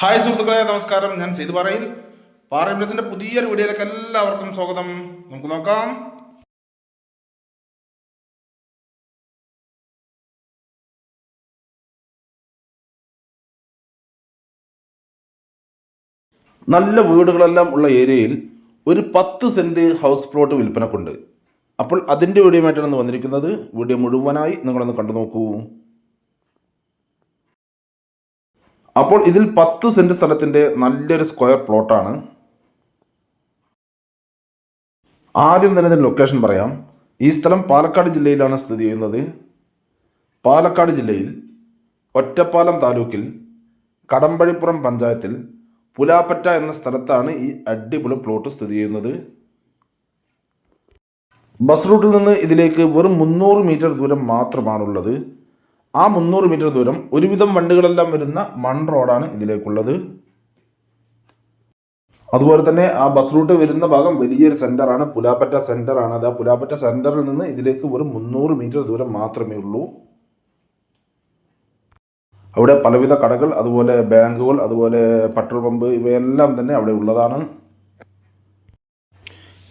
Hi സുഹൃത്തുക്കളെ, നമസ്കാരം. ഞാൻ സെയ്ത് പാറയിൽ പാറയിൻവെസ്റ്റിന്റെ പുതിയൊരു വീഡിയോയിലേക്ക് എല്ലാവർക്കും സ്വാഗതം. നമുക്ക് നോക്കാം. നല്ല വീടുകളെല്ലാം ഉള്ള ഏരിയയിൽ ഒരു 10 സെന്റ് ഹൗസ് പ്ലോട്ട് വിൽപ്പനക്കുണ്ട്. അപ്പോൾ അതിൻ്റെ വീഡിയോയുമായിട്ടാണ് വന്നിരിക്കുന്നത്. വീഡിയോ മുഴുവനായി നിങ്ങളൊന്ന് കണ്ടു നോക്കൂ. അപ്പോൾ ഇതിൽ 10 സെന്റ് സ്ഥലത്തിൻ്റെ നല്ലൊരു സ്ക്വയർ പ്ലോട്ടാണ്. ആദ്യം തന്നെ ഇതിൻ്റെ ലൊക്കേഷൻ പറയാം. ഈ സ്ഥലം പാലക്കാട് ജില്ലയിലാണ് സ്ഥിതി ചെയ്യുന്നത്. പാലക്കാട് ജില്ലയിൽ ഒറ്റപ്പാലം താലൂക്കിൽ കടമ്പഴിപ്പുറം പഞ്ചായത്തിൽ പുലാപ്പറ്റ എന്ന സ്ഥലത്താണ് ഈ അടിപൊളി പ്ലോട്ട് സ്ഥിതി ചെയ്യുന്നത്. ബസ് റൂട്ടിൽ നിന്ന് ഇതിലേക്ക് വെറും 300 മീറ്റർ ദൂരം മാത്രമാണുള്ളത്. ആ 300 മീറ്റർ ദൂരം ഒരുവിധം വണ്ടികളെല്ലാം വരുന്ന മൺ റോഡാണ് ഇതിലേക്കുള്ളത്. അതുപോലെ തന്നെ ആ ബസ് റൂട്ട് വരുന്ന ഭാഗം വലിയൊരു സെന്ററാണ്, പുലാപ്പറ്റ സെന്ററാണ്. അത് ആ പുലാപ്പറ്റ സെന്ററിൽ നിന്ന് ഇതിലേക്ക് വെറും 300 മീറ്റർ ദൂരം മാത്രമേ ഉള്ളൂ. അവിടെ പലവിധ കടകൾ, അതുപോലെ ബാങ്കുകൾ, അതുപോലെ പെട്രോൾ പമ്പ് ഇവയെല്ലാം തന്നെ അവിടെ ഉള്ളതാണ്.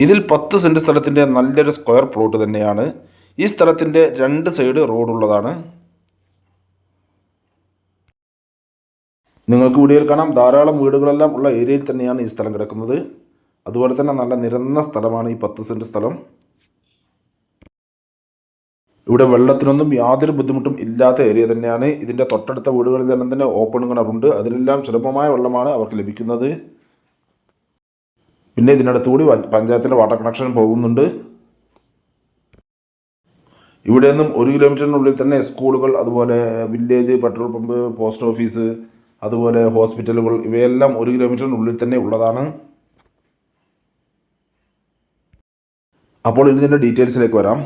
ഇതിൽ 10 സെന്റ് സ്ഥലത്തിൻ്റെ നല്ലൊരു സ്ക്വയർ പ്ലോട്ട് തന്നെയാണ്. ഈ സ്ഥലത്തിൻ്റെ 2 സൈഡ് റോഡുള്ളതാണ്. നിങ്ങൾക്ക് വീഡിയോയിൽ കാണാം, ധാരാളം വീടുകളെല്ലാം ഉള്ള ഏരിയയിൽ തന്നെയാണ് ഈ സ്ഥലം കിടക്കുന്നത്. അതുപോലെ തന്നെ നല്ല നിരന്ന സ്ഥലമാണ് ഈ 10 സെന്റ് സ്ഥലം. ഇവിടെ വെള്ളത്തിനൊന്നും യാതൊരു ബുദ്ധിമുട്ടും ഇല്ലാത്ത ഏരിയ തന്നെയാണ്. ഇതിൻ്റെ തൊട്ടടുത്ത വീടുകളിലെല്ലാം തന്നെ ഓപ്പൺ കിണറുണ്ട്. അതിലെല്ലാം സുലഭമായ വെള്ളമാണ് അവർക്ക് ലഭിക്കുന്നത്. പിന്നെ ഇതിനടുത്തുകൂടി പഞ്ചായത്തിൻ്റെ വാട്ടർ കണക്ഷൻ പോകുന്നുണ്ട്. ഇവിടെ നിന്നും 1 കിലോമീറ്ററിനുള്ളിൽ തന്നെ സ്കൂളുകൾ, അതുപോലെ village, petrol pump, post office, അതുപോലെ ഹോസ്പിറ്റലുകൾ ഇവയെല്ലാം 1 കിലോമീറ്ററിനുള്ളിൽ തന്നെ ഉള്ളതാണ്. അപ്പോൾ ഇതിൻ്റെ ഡീറ്റെയിൽസിലേക്ക് വരാം.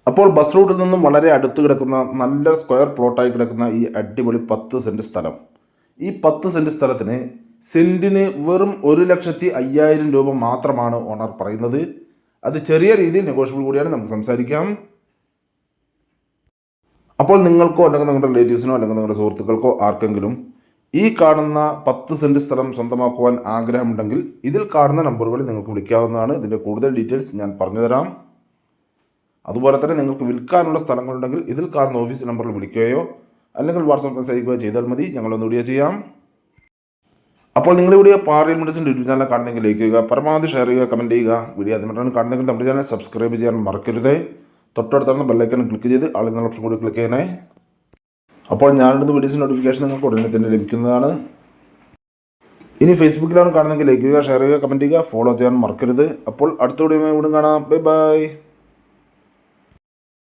അപ്പോൾ ബസ് റൂട്ടിൽ നിന്നും വളരെ അടുത്ത് കിടക്കുന്ന നല്ല സ്ക്വയർ പ്ലോട്ടായി കിടക്കുന്ന ഈ അടിപൊളി 10 സെന്റ് സ്ഥലം, ഈ 10 സെന്റ് സ്ഥലത്തിന് സെന്റിന് വെറും 1,05,000 രൂപ മാത്രമാണ് ഓണർ പറയുന്നത്. അത് ചെറിയ രീതിയിൽ നെഗോഷ്യബിൾ കൂടിയാണ്, നമുക്ക് സംസാരിക്കാം. അപ്പോൾ നിങ്ങൾക്കോ അല്ലെങ്കിൽ നിങ്ങളുടെ റിലേറ്റീവ്സിനോ അല്ലെങ്കിൽ നിങ്ങളുടെ സുഹൃത്തുക്കൾക്കോ ആർക്കെങ്കിലും ഈ കാണുന്ന 10 സെന്റ് സ്ഥലം സ്വന്തമാക്കുവാൻ ആഗ്രഹമുണ്ടെങ്കിൽ ഇതിൽ കാണുന്ന നമ്പറുകളിൽ നിങ്ങൾക്ക് വിളിക്കാവുന്നതാണ്. ഇതിൻ്റെ കൂടുതൽ ഡീറ്റെയിൽസ് ഞാൻ പറഞ്ഞുതരാം. അതുപോലെ തന്നെ നിങ്ങൾക്ക് വിൽക്കാനുള്ള സ്ഥലങ്ങളുണ്ടെങ്കിൽ ഇതിൽ കാണുന്ന ഓഫീസ് നമ്പറിൽ വിളിക്കുകയോ അല്ലെങ്കിൽ വാട്സാപ്പ് മെസ്സേജ് അയക്കുകയോ ചെയ്താൽ മതി. ഞങ്ങളൊന്ന് വീഡിയോ ചെയ്യാം. അപ്പോൾ നിങ്ങൾ വീഡിയോ പാറയിൽ മെഡിസിൻ യൂട്യൂബ് ചാനൽ കാണണമെങ്കിൽ ലൈക്ക് ചെയ്യുക, പരമാവധി ഷെയർ ചെയ്യുക, കമൻറ്റ് ചെയ്യുക. വീഡിയോ അതിനാണ് കാണുന്നെങ്കിൽ നമ്മുടെ ചാനൽ സബ്സ്ക്രൈബ് ചെയ്യാൻ മറക്കരുത്. തൊട്ടടുത്താണ് ബെല്ലൈക്കൺ ക്ലിക്ക് ചെയ്ത് ആളെന്ന ഓപ്ഷൻ കൂടി ക്ലിക്ക് ചെയ്യണേ. അപ്പോൾ ഞാനിടുന്ന വീഡിയോസ് നോട്ടിഫിക്കേഷൻ നിങ്ങൾക്ക് ഉടനെ തന്നെ ലഭിക്കുന്നതാണ്. ഇനി ഫേസ്ബുക്കിലാണ് കാണുന്നെങ്കിൽ ലൈക്ക് ചെയ്യുക, ഷെയർ ചെയ്യുക, കമൻറ്റ് ചെയ്യുക, ഫോളോ ചെയ്യാൻ മറക്കരുത്. അപ്പോൾ അടുത്ത വീഡിയോ വീണ്ടും കാണാം. Bye bye.